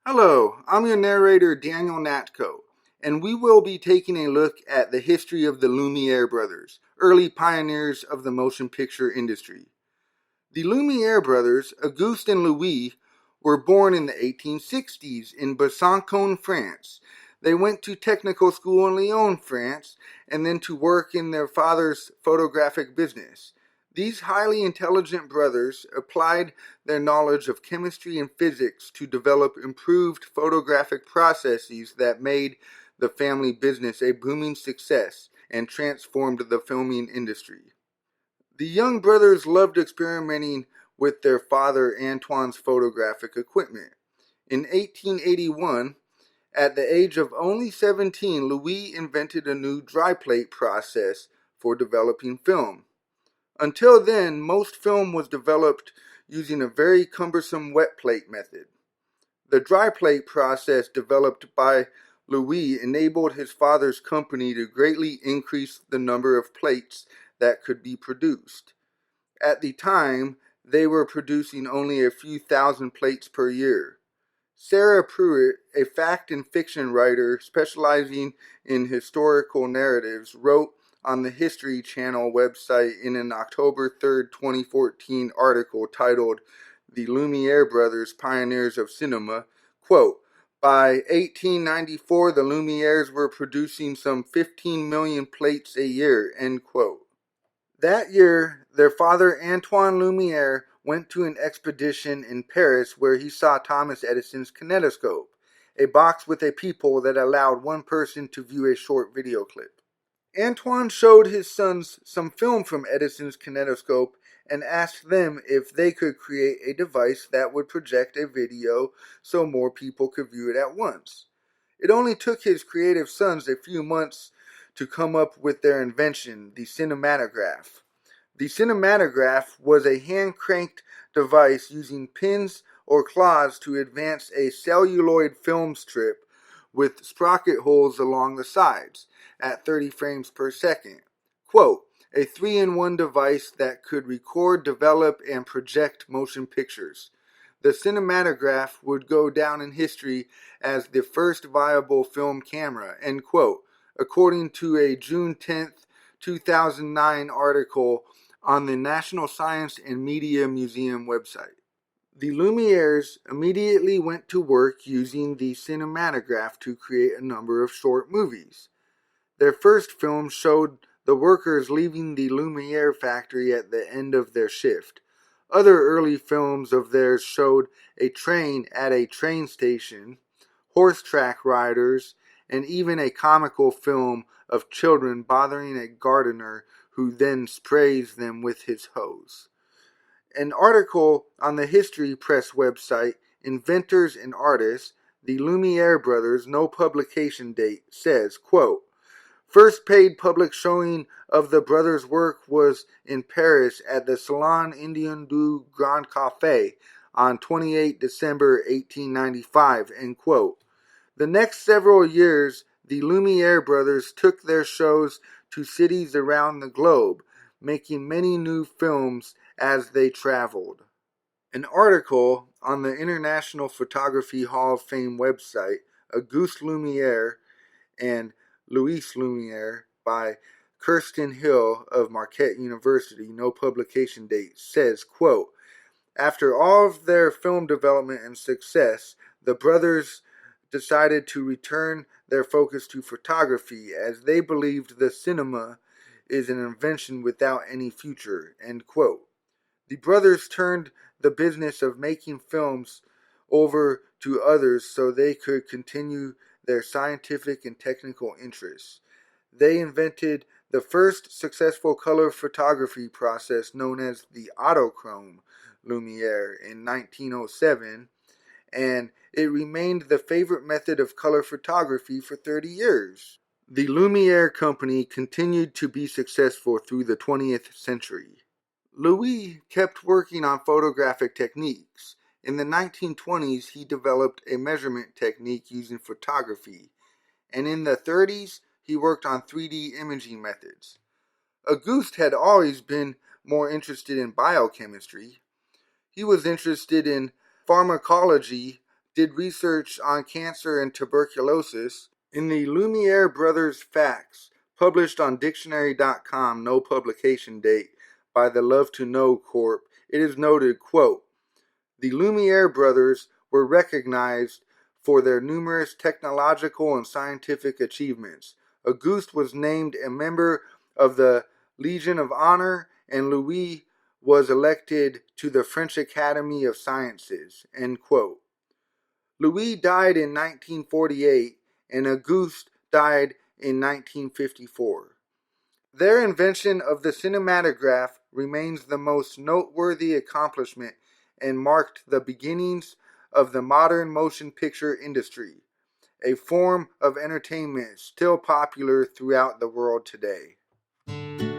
Hello, I'm your narrator Daniel Natko, and we will be taking a look at the history of the Lumiere Brothers, early pioneers of the motion picture industry. The Lumiere brothers, Auguste and Louis, were born in the 1860s in Besançon, France. They went to technical school in Lyon, France, and then to work in their father's photographic business. These highly intelligent brothers applied their knowledge of chemistry and physics to develop improved photographic processes that made the family business a booming success and transformed the filming industry. The young brothers loved experimenting with their father Antoine's photographic equipment. In 1881, at the age of only 17, Louis invented a new dry plate process for developing film. Until then, most film was developed using a very cumbersome wet plate method. The dry plate process developed by Louis enabled his father's company to greatly increase the number of plates that could be produced. At the time, they were producing only a few thousand plates per year. Sarah Pruitt, a fact and fiction writer specializing in historical narratives, wrote on the History Channel website in an October 3, 2014 article titled The Lumiere Brothers, Pioneers of Cinema, quote, by 1894, the Lumieres were producing some 15 million plates a year, end quote. That year, their father Antoine Lumiere went to an expedition in Paris where he saw Thomas Edison's kinetoscope, a box with a peephole that allowed one person to view a short video clip. Antoine showed his sons some film from Edison's kinetoscope and asked them if they could create a device that would project a video so more people could view it at once. It only took his creative sons a few months to come up with their invention, the cinematograph. The cinematograph was a hand-cranked device using pins or claws to advance a celluloid film strip with sprocket holes along the sides at 30 frames per second. Quote, a 3-in-1 device that could record, develop, and project motion pictures. The cinematograph would go down in history as the first viable film camera, end quote, according to a June 10, 2009 article on the National Science and Media Museum website. The Lumieres immediately went to work using the cinematograph to create a number of short movies. Their first film showed the workers leaving the Lumiere factory at the end of their shift. Other early films of theirs showed a train at a train station, horse track riders, and even a comical film of children bothering a gardener who then sprays them with his hose. An article on the History Press website, Inventors and Artists, the Lumiere Brothers, no publication date, says, quote, first paid public showing of the brothers' work was in Paris at the Salon Indien du Grand Café on 28 December 1895, end quote. The next several years, the Lumiere brothers took their shows to cities around the globe, making many new films as they traveled. An article on the International Photography Hall of Fame website, Auguste Lumiere and Louis Lumiere by Kirsten Hill of Marquette University, no publication date, says, quote, after all of their film development and success, the brothers decided to return their focus to photography as they believed the cinema is an invention without any future, end quote. The brothers turned the business of making films over to others so they could continue their scientific and technical interests. They invented the first successful color photography process known as the autochrome Lumiere in 1907, and it remained the favorite method of color photography for 30 years. The Lumiere Company continued to be successful through the 20th century. Louis kept working on photographic techniques. In the 1920s, he developed a measurement technique using photography, and in the 30s, he worked on 3D imaging methods. Auguste had always been more interested in biochemistry. He was interested in pharmacology did research on cancer and tuberculosis. In the Lumiere Brothers Facts, published on dictionary.com, no publication date, by the Love to Know Corp., it is noted, quote, the Lumiere brothers were recognized for their numerous technological and scientific achievements. Auguste was named a member of the Legion of Honor, and Louis was elected to the French Academy of Sciences. End quote. Louis died in 1948, and Auguste died in 1954. Their invention of the cinematograph remains the most noteworthy accomplishment and marked the beginnings of the modern motion picture industry, a form of entertainment still popular throughout the world today.